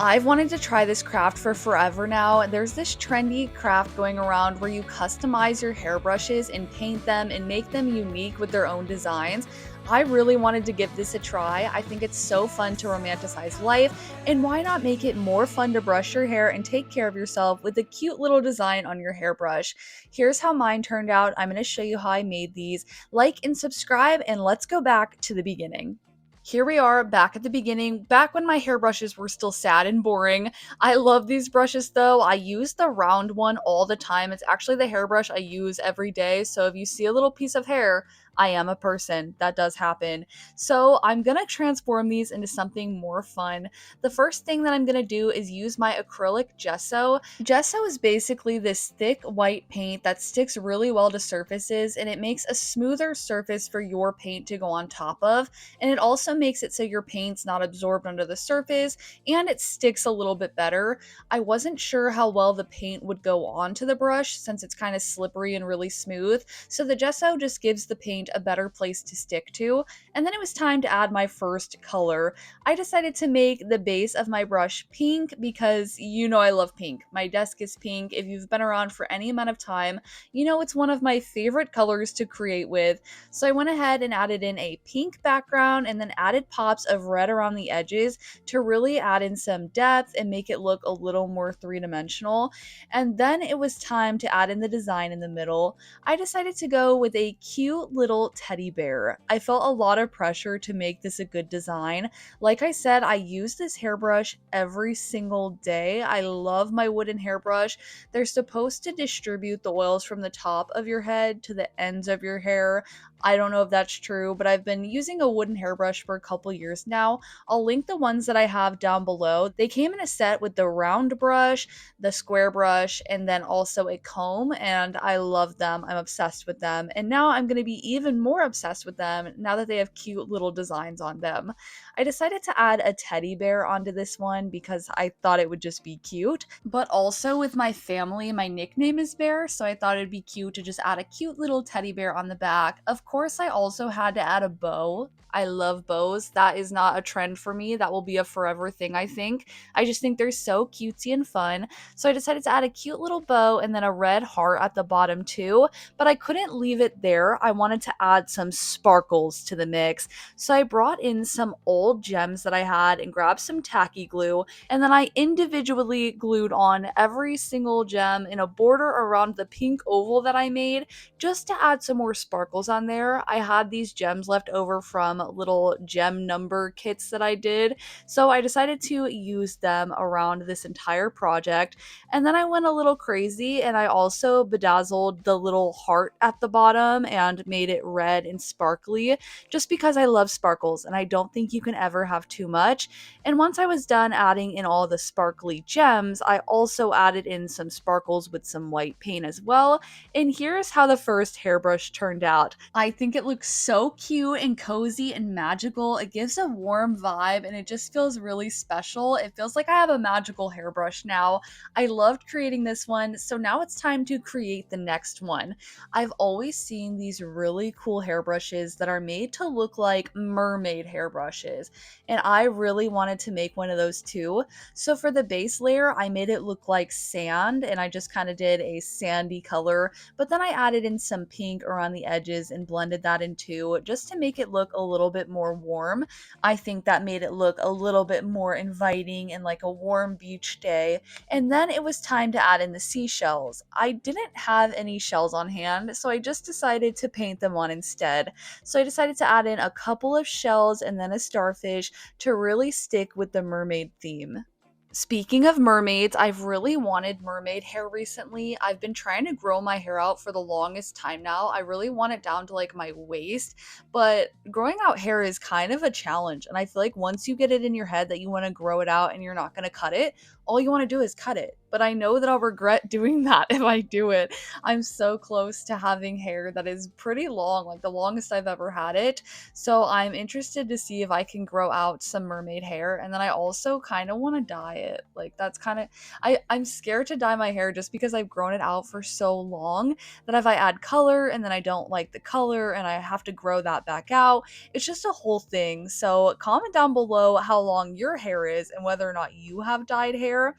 I've wanted to try this craft for forever now. There's this trendy craft going around where you customize your hairbrushes and paint them and make them unique with their own designs. I really wanted to give this a try. I think it's so fun to romanticize life, and why not make it more fun to brush your hair and take care of yourself with a cute little design on your hairbrush? Here's how mine turned out. I'm going to show you how I made these. Like and subscribe, and let's go back to the beginning. Here we are back at the beginning, back when my hairbrushes were still sad and boring. I love these brushes though. I use the round one all the time. It's actually the hairbrush I use every day. So if you see a little piece of hair, I am a person. That does happen. So I'm gonna transform these into something more fun. The first thing that I'm gonna do is use my acrylic gesso. Gesso is basically this thick white paint that sticks really well to surfaces, and it makes a smoother surface for your paint to go on top of. And it also makes it so your paint's not absorbed under the surface and it sticks a little bit better. I wasn't sure how well the paint would go onto the brush since it's kind of slippery and really smooth, so the gesso just gives the paint a better place to stick to. And then it was time to add my first color. I decided to make the base of my brush pink because you know I love pink. My desk is pink. If you've been around for any amount of time, you know it's one of my favorite colors to create with. So I went ahead and added in a pink background and then added pops of red around the edges to really add in some depth and make it look a little more three-dimensional. And then it was time to add in the design in the middle. I decided to go with a cute little teddy bear. I felt a lot of pressure to make this a good design. Like I said, I use this hairbrush every single day. I love my wooden hairbrush. They're supposed to distribute the oils from the top of your head to the ends of your hair. I don't know if that's true, but I've been using a wooden hairbrush for a couple years now. I'll link the ones that I have down below. They came in a set with the round brush, the square brush, and then also a comb, and I love them. I'm obsessed with them. And now I'm going to be even more obsessed with them now that they have cute little designs on them. I decided to add a teddy bear onto this one because I thought it would just be cute, but also with my family, my nickname is Bear, so I thought it'd be cute to just add a cute little teddy bear on the back. Of course, I also had to add a bow. I love bows. That is not a trend for me. That will be a forever thing, I think. I just think they're so cutesy and fun. So I decided to add a cute little bow and then a red heart at the bottom too. But I couldn't leave it there. I wanted to add some sparkles to the mix. So I brought in some old gems that I had and grabbed some tacky glue. And then I individually glued on every single gem in a border around the pink oval that I made just to add some more sparkles on there. I had these gems left over from little gem number kits that I did, so I decided to use them around this entire project. And then I went a little crazy and I also bedazzled the little heart at the bottom and made it red and sparkly just because I love sparkles and I don't think you can ever have too much. And once I was done adding in all the sparkly gems, I also added in some sparkles with some white paint as well. And here's how the first hairbrush turned out. I think it looks so cute and cozy and magical. It gives a warm vibe and it just feels really special. It feels like I have a magical hairbrush now. I loved creating this one, so now it's time to create the next one. I've always seen these really cool hairbrushes that are made to look like mermaid hairbrushes, and I really wanted to make one of those too. So for the base layer, I made it look like sand and I just kind of did a sandy color, but then I added in some pink around the edges and blended that in too, just to make it look a little bit more warm. I think that made it look a little bit more inviting and like a warm beach day. And then it was time to add in the seashells. I didn't have any shells on hand, so I just decided to paint them on instead. So I decided to add in a couple of shells and then a starfish to really stick with the mermaid theme. Speaking of mermaids, I've really wanted mermaid hair recently. I've been trying to grow my hair out for the longest time now. I really want it down to like my waist, but growing out hair is kind of a challenge. And I feel like once you get it in your head that you want to grow it out and you're not going to cut it, all you want to do is cut it. but I know that I'll regret doing that if I do it. I'm so close to having hair that is pretty long, like the longest I've ever had it. So I'm interested to see if I can grow out some mermaid hair. And then I also kind of want to dye it. Like that's kind of I'm scared to dye my hair just because I've grown it out for so long that if I add color and then I don't like the color and I have to grow that back out, it's just a whole thing. So comment down below how long your hair is and whether or not you have dyed hair.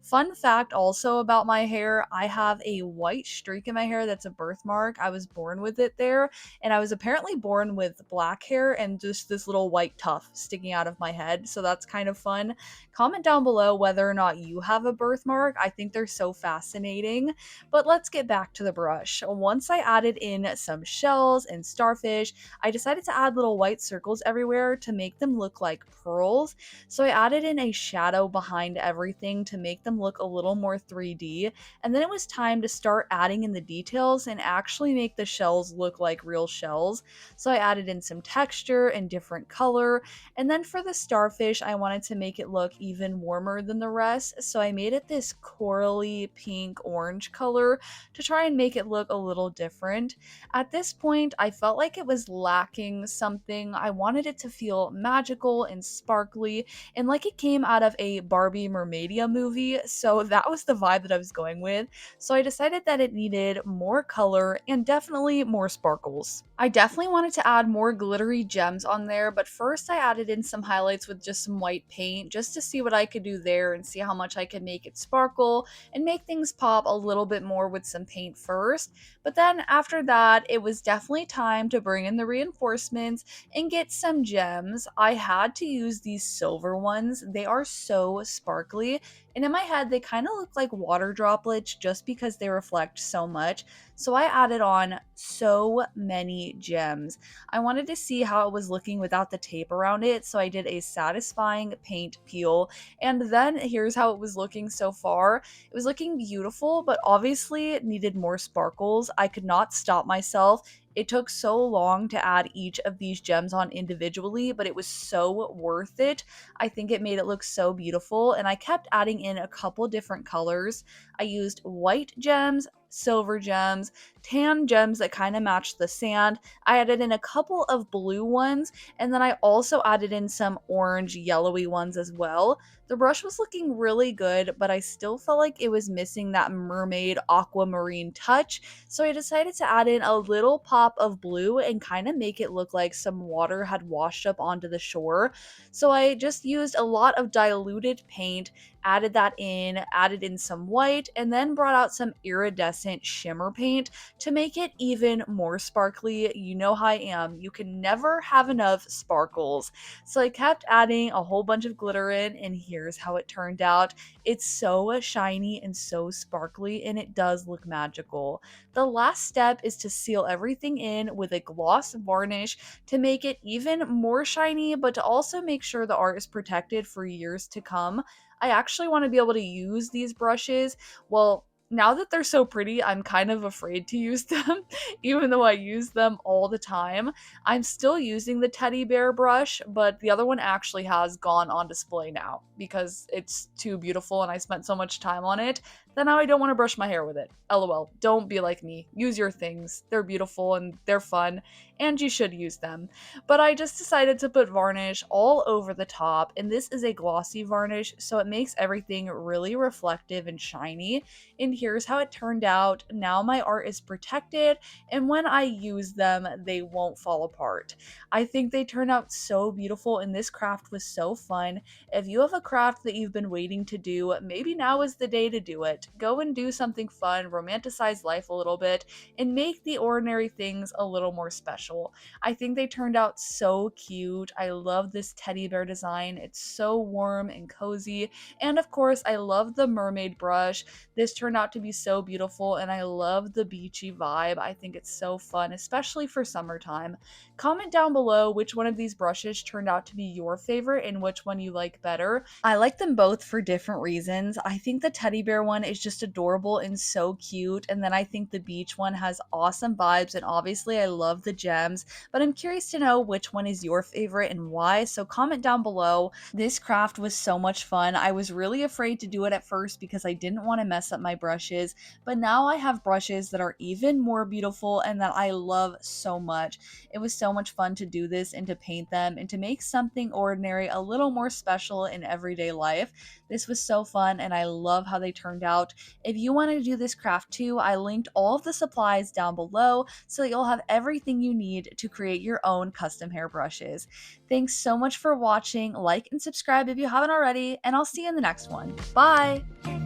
Fun fact also about my hair, I have a white streak in my hair that's a birthmark. I was born with it there, and I was apparently born with black hair and just this little white tuft sticking out of my head. So that's kind of fun. Comment down below whether or not you have a birthmark. I think they're so fascinating. But let's get back to the brush. Once I added in some shells and starfish, I decided to add little white circles everywhere to make them look like pearls. So I added in a shadow behind everything to make them look a little more 3D. And then it was time to start adding in the details and actually make the shells look like real shells. So I added in some texture and different color. And then for the starfish, I wanted to make it look even warmer than the rest. So I made it this corally pink orange color to try and make it look a little different. At this point, I felt like it was lacking something. I wanted it to feel magical and sparkly and like it came out of a Barbie Mermaidia movie. So that was the vibe that I was going with. So I decided that it needed more color and definitely more sparkles. I definitely wanted to add more glittery gems on there, but first I added in some highlights with just some white paint just to see what I could do there and see how much I could make it sparkle and make things pop a little bit more with some paint first. But then after that, it was definitely time to bring in the reinforcements and get some gems. I had to use these silver ones. They are so sparkly, and in my head, they kind of look like water droplets just because they reflect so much. So I added on so many gems. I wanted to see how it was looking without the tape around it, so I did a satisfying paint peel. And then here's how it was looking so far. It was looking beautiful, but obviously it needed more sparkles. I could not stop myself. It took so long to add each of these gems on individually, but it was so worth it. I think it made it look so beautiful, and I kept adding in a couple different colors. I used white gems, silver gems, tan gems that kind of matched the sand. I added in a couple of blue ones, and then I also added in some orange yellowy ones as well. The brush was looking really good, but I still felt like it was missing that mermaid aquamarine touch, so I decided to add in a little pop of blue and kind of make it look like some water had washed up onto the shore. So I just used a lot of diluted paint, added that in, added in some white, and then brought out some iridescent shimmer paint to make it even more sparkly. You know how I am. You can never have enough sparkles. So I kept adding a whole bunch of glitter in, and here's how it turned out. It's so shiny and so sparkly, and it does look magical. The last step is to seal everything in with a gloss varnish to make it even more shiny, but to also make sure the art is protected for years to come. I actually want to be able to use these brushes. Well, now that they're so pretty, I'm kind of afraid to use them, even though I use them all the time. I'm still using the teddy bear brush, but the other one actually has gone on display now because it's too beautiful and I spent so much time on it that now I don't want to brush my hair with it. LOL. Don't be like me. Use your things. They're beautiful and they're fun, and you should use them. But I just decided to put varnish all over the top, and this is a glossy varnish, so it makes everything really reflective and shiny. And here's how it turned out. Now my art is protected, and when I use them, they won't fall apart. I think they turned out so beautiful, and this craft was so fun. If you have a craft that you've been waiting to do, maybe now is the day to do it. Go and do something fun, romanticize life a little bit, and make the ordinary things a little more special. I think they turned out so cute. I love this teddy bear design. It's so warm and cozy. And of course, I love the mermaid brush. This turned out to be so beautiful, and I love the beachy vibe. I think it's so fun, especially for summertime. Comment down below which one of these brushes turned out to be your favorite and which one you like better. I like them both for different reasons. I think the teddy bear one is just adorable and so cute, and then I think the beach one has awesome vibes, and obviously I love the gems stems, but I'm curious to know which one is your favorite and why, so comment down below. This craft was so much fun. I was really afraid to do it at first because I didn't want to mess up my brushes, but now I have brushes that are even more beautiful and that I love so much. It was so much fun to do this and to paint them and to make something ordinary a little more special in everyday life. This was so fun and I love how they turned out. If you want to do this craft too, I linked all of the supplies down below so that you'll have everything you need to create your own custom hairbrushes. Thanks so much for watching. Like and subscribe if you haven't already, and I'll see you in the next one. Bye!